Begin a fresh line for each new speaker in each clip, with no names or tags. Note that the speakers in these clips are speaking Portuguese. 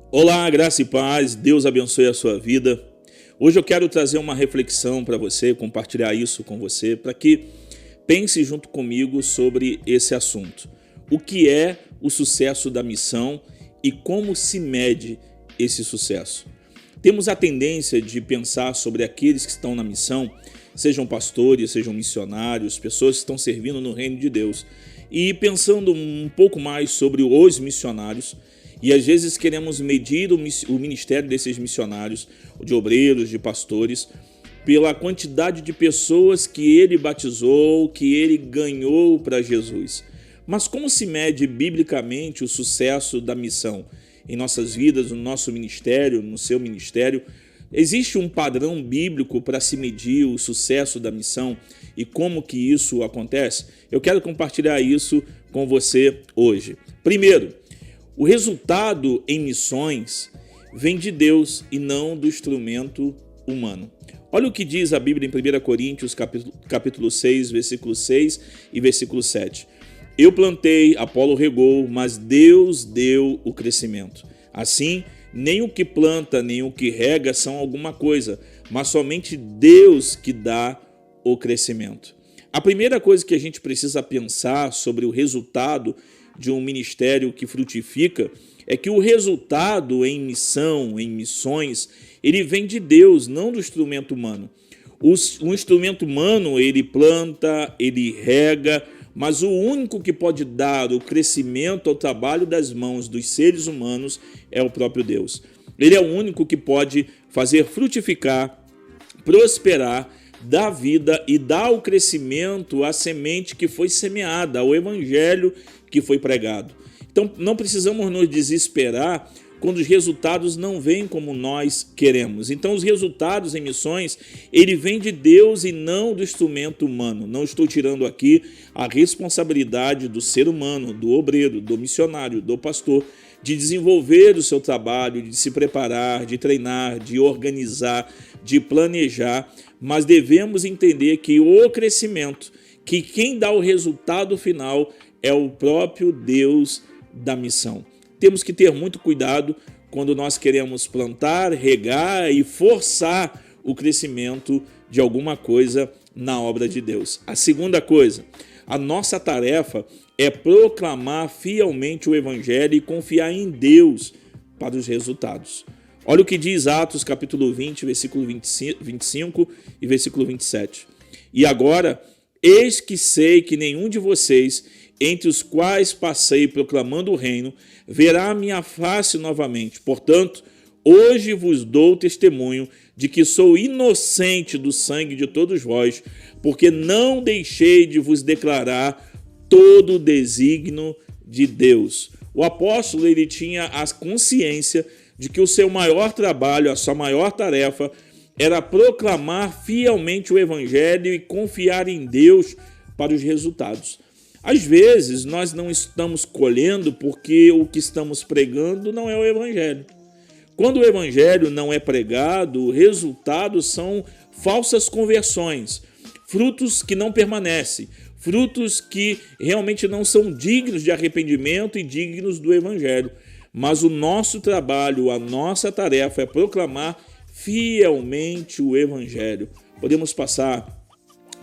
Olá, graça e paz, Deus abençoe a sua vida. Hoje eu quero trazer uma reflexão para você, compartilhar isso com você, para que pense junto comigo sobre esse assunto. O que é o sucesso da missão e como se mede esse sucesso? Temos a tendência de pensar sobre aqueles que estão na missão, sejam pastores, sejam missionários, pessoas que estão servindo no reino de Deus, e pensando um pouco mais sobre os missionários. E às vezes queremos medir o ministério desses missionários, de obreiros, de pastores, pela quantidade de pessoas que ele batizou, que ele ganhou para Jesus. Mas como se mede biblicamente o sucesso da missão em nossas vidas, no nosso ministério, no seu ministério? Existe um padrão bíblico para se medir o sucesso da missão e como que isso acontece? Eu quero compartilhar isso com você hoje. Primeiro, o resultado em missões vem de Deus e não do instrumento humano. Olha o que diz a Bíblia em 1 Coríntios, capítulo 6, versículo 6 e versículo 7. Eu plantei, Apolo regou, mas Deus deu o crescimento. Assim, nem o que planta, nem o que rega são alguma coisa, mas somente Deus que dá o crescimento. A primeira coisa que a gente precisa pensar sobre o resultado de um ministério que frutifica é que o resultado em missão, em missões, ele vem de Deus, não do instrumento humano. O instrumento humano, ele planta, ele rega, mas o único que pode dar o crescimento ao trabalho das mãos dos seres humanos é o próprio Deus. Ele é o único que pode fazer frutificar, prosperar, dar vida e dar o crescimento à semente que foi semeada, ao evangelho que foi pregado. Então, não precisamos nos desesperar quando os resultados não vêm como nós queremos. Então, os resultados em missões, ele vem de Deus e não do instrumento humano. Não estou tirando aqui a responsabilidade do ser humano, do obreiro, do missionário, do pastor, de desenvolver o seu trabalho, de se preparar, de treinar, de organizar, de planejar, mas devemos entender que o crescimento, que quem dá o resultado final é o próprio Deus da missão. Temos que ter muito cuidado quando nós queremos plantar, regar e forçar o crescimento de alguma coisa na obra de Deus. A segunda coisa, a nossa tarefa é proclamar fielmente o evangelho e confiar em Deus para os resultados. Olha o que diz Atos capítulo 20, versículo 25 e versículo 27. E agora, eis que sei que nenhum de vocês, entre os quais passei proclamando o reino, verá a minha face novamente. Portanto, hoje vos dou testemunho de que sou inocente do sangue de todos vós, porque não deixei de vos declarar todo o desígnio de Deus. O apóstolo, ele tinha a consciência de que o seu maior trabalho, a sua maior tarefa, era proclamar fielmente o evangelho e confiar em Deus para os resultados. Às vezes, nós não estamos colhendo porque o que estamos pregando não é o evangelho. Quando o evangelho não é pregado, o resultado são falsas conversões, frutos que não permanecem, frutos que realmente não são dignos de arrependimento e dignos do evangelho. Mas o nosso trabalho, a nossa tarefa é proclamar fielmente o evangelho. Podemos passar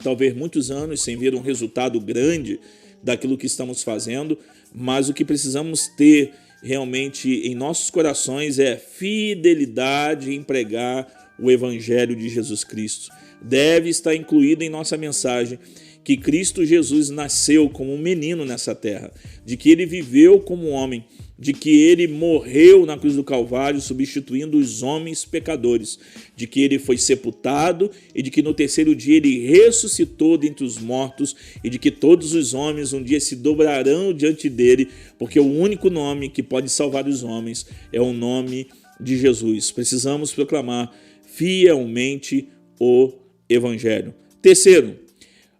talvez muitos anos sem ver um resultado grande daquilo que estamos fazendo, mas o que precisamos ter realmente em nossos corações é fidelidade em pregar o evangelho de Jesus Cristo. Deve estar incluído em nossa mensagem que Cristo Jesus nasceu como um menino nessa terra, de que ele viveu como homem, de que ele morreu na cruz do Calvário substituindo os homens pecadores, de que ele foi sepultado e de que no terceiro dia ele ressuscitou dentre os mortos e de que todos os homens um dia se dobrarão diante dele, porque o único nome que pode salvar os homens é o nome de Jesus. Precisamos proclamar fielmente o evangelho. Terceiro,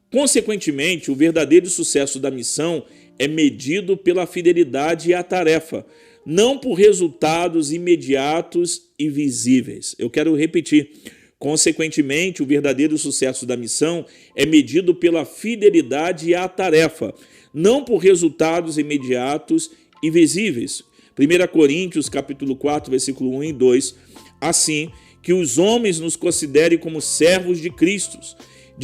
consequentemente, o verdadeiro sucesso da missão é medido pela fidelidade à tarefa, não por resultados imediatos e visíveis. Eu quero repetir. Consequentemente, o verdadeiro sucesso da missão é medido pela fidelidade à tarefa, não por resultados imediatos e visíveis. 1 Coríntios, capítulo 4, versículo 1 e 2, assim que os homens nos considerem como servos de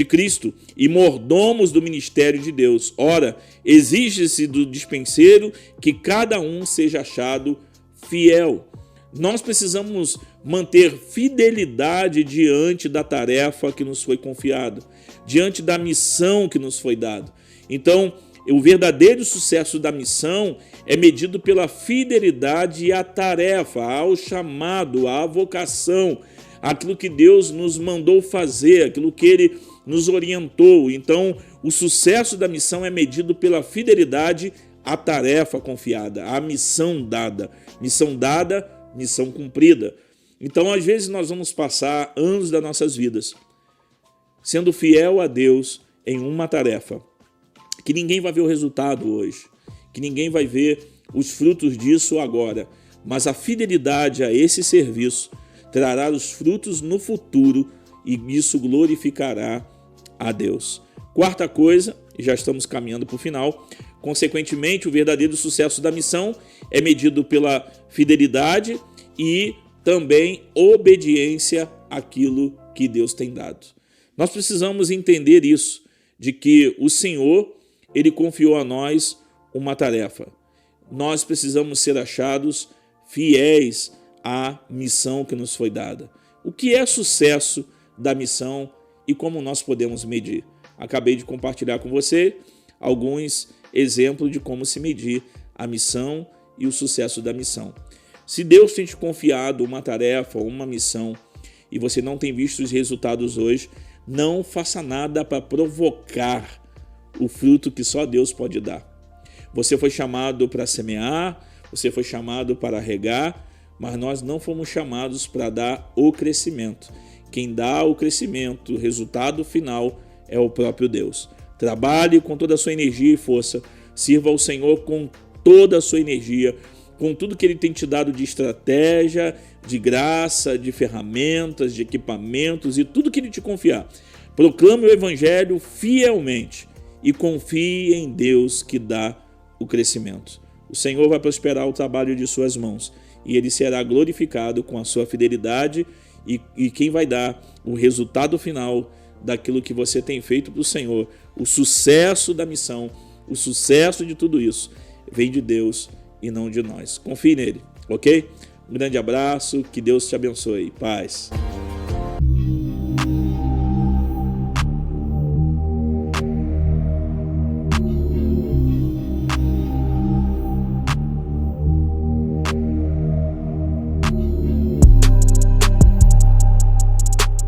Cristo e mordomos do ministério de Deus. Ora, exige-se do dispenseiro que cada um seja achado fiel. Nós precisamos manter fidelidade diante da tarefa que nos foi confiada, diante da missão que nos foi dada. Então, o verdadeiro sucesso da missão é medido pela fidelidade à tarefa, ao chamado, à vocação, aquilo que Deus nos mandou fazer, aquilo que Ele nos orientou. Então, o sucesso da missão é medido pela fidelidade à tarefa confiada, à missão dada. Missão dada, missão cumprida. Então, às vezes, nós vamos passar anos das nossas vidas sendo fiel a Deus em uma tarefa, que ninguém vai ver o resultado hoje, que ninguém vai ver os frutos disso agora, mas a fidelidade a esse serviço trará os frutos no futuro e isso glorificará a Deus. Quarta coisa, e já estamos caminhando para o final, consequentemente, o verdadeiro sucesso da missão é medido pela fidelidade e também obediência àquilo que Deus tem dado. Nós precisamos entender isso, de que o Senhor, Ele confiou a nós uma tarefa. Nós precisamos ser achados fiéis à missão que nos foi dada. O que é sucesso da missão e como nós podemos medir? Acabei de compartilhar com você alguns exemplos de como se medir a missão e o sucesso da missão. Se Deus tem te confiado uma tarefa, uma missão, e você não tem visto os resultados hoje, não faça nada para provocar o fruto que só Deus pode dar. Você foi chamado para semear, você foi chamado para regar, mas nós não fomos chamados para dar o crescimento. Quem dá o crescimento, o resultado final, é o próprio Deus. Trabalhe com toda a sua energia e força, sirva ao Senhor com toda a sua energia, com tudo que Ele tem te dado de estratégia, de graça, de ferramentas, de equipamentos e tudo que Ele te confiar. Proclame o Evangelho fielmente e confie em Deus que dá o crescimento. O Senhor vai prosperar o trabalho de suas mãos e Ele será glorificado com a sua fidelidade e quem vai dar o resultado final daquilo que você tem feito para o Senhor, o sucesso da missão, o sucesso de tudo isso, vem de Deus e não de nós. Confie nele, ok? Um grande abraço, que Deus te abençoe. Paz.